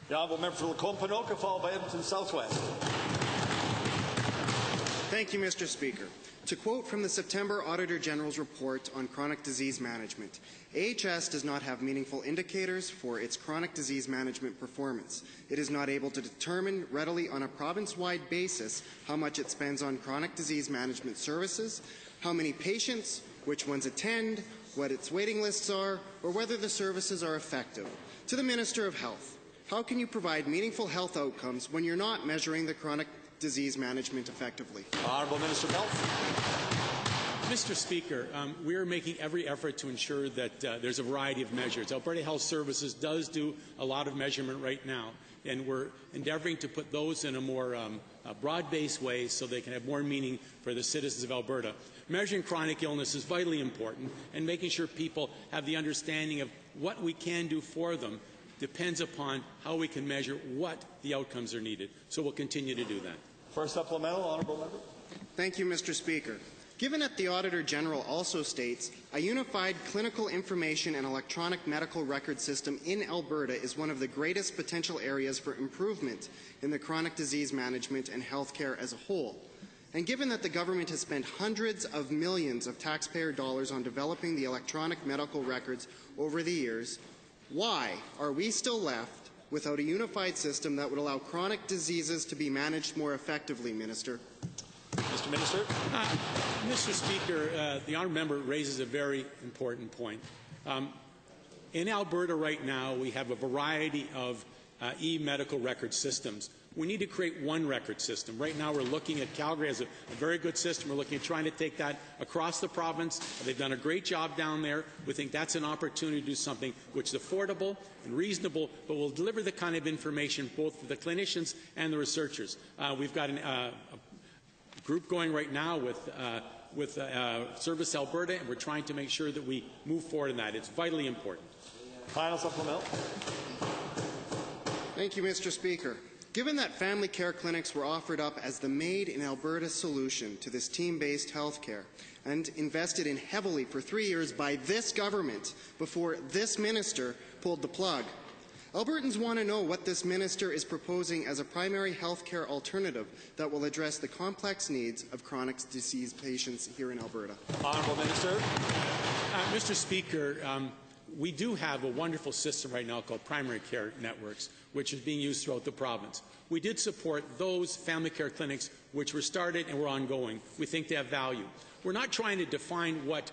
The Honourable Member for Lacombe-Panoka, followed by Edmonton Southwest. Thank you, Mr. Speaker. To quote from the September Auditor General's report on chronic disease management, AHS does not have meaningful indicators for its chronic disease management performance. It is not able to determine readily on a province-wide basis how much it spends on chronic disease management services, how many patients, which ones attend, what its waiting lists are, or whether the services are effective. To the Minister of Health, how can you provide meaningful health outcomes when you're not measuring the chronic disease management effectively? Honourable Minister of Health. Mr. Speaker, we are making every effort to ensure that there's a variety of measures. Alberta Health Services does do a lot of measurement right now, and we're endeavouring to put those in a more broad-based way so they can have more meaning for the citizens of Alberta. Measuring chronic illness is vitally important, and making sure people have the understanding of what we can do for them depends upon how we can measure what the outcomes are needed. So we'll continue to do that. First supplemental, Honourable Member. Thank you, Mr. Speaker. Given that the Auditor General also states a unified clinical information and electronic medical record system in Alberta is one of the greatest potential areas for improvement in the chronic disease management and health care as a whole, and given that the government has spent hundreds of millions of taxpayer dollars on developing the electronic medical records over the years, why are we still left without a unified system that would allow chronic diseases to be managed more effectively, Minister? Mr. Minister. Mr. Speaker, the honourable member raises a very important point. In Alberta right now, we have a variety of e-medical record systems. We need to create one record system. Right now we're looking at Calgary as a very good system. We're looking at trying to take that across the province. They've done a great job down there. We think that's an opportunity to do something which is affordable and reasonable, but will deliver the kind of information both for the clinicians and the researchers. We've got a group going right now with Service Alberta, and we're trying to make sure that we move forward in that. It's vitally important. Final supplemental. Thank you, Mr. Speaker. Given that family care clinics were offered up as the made-in-Alberta solution to this team-based health care and invested in heavily for 3 years by this government before this minister pulled the plug, Albertans want to know what this minister is proposing as a primary health care alternative that will address the complex needs of chronic disease patients here in Alberta. Honourable Minister. Mr. Speaker, we do have a wonderful system right now called primary care networks, which is being used throughout the province. We did support those family care clinics which were started and were ongoing. We think they have value. We're not trying to define what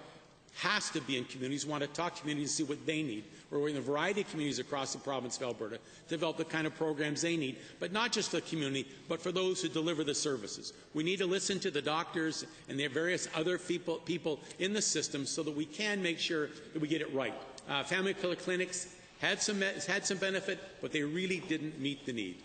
has to be in communities. We want to talk to communities and see what they need. We're in a variety of communities across the province of Alberta to develop the kind of programs they need, but not just for the community, but for those who deliver the services. We need to listen to the doctors and the various other people in the system so that we can make sure that we get it right. Family care clinics had some benefit, but they really didn't meet the need.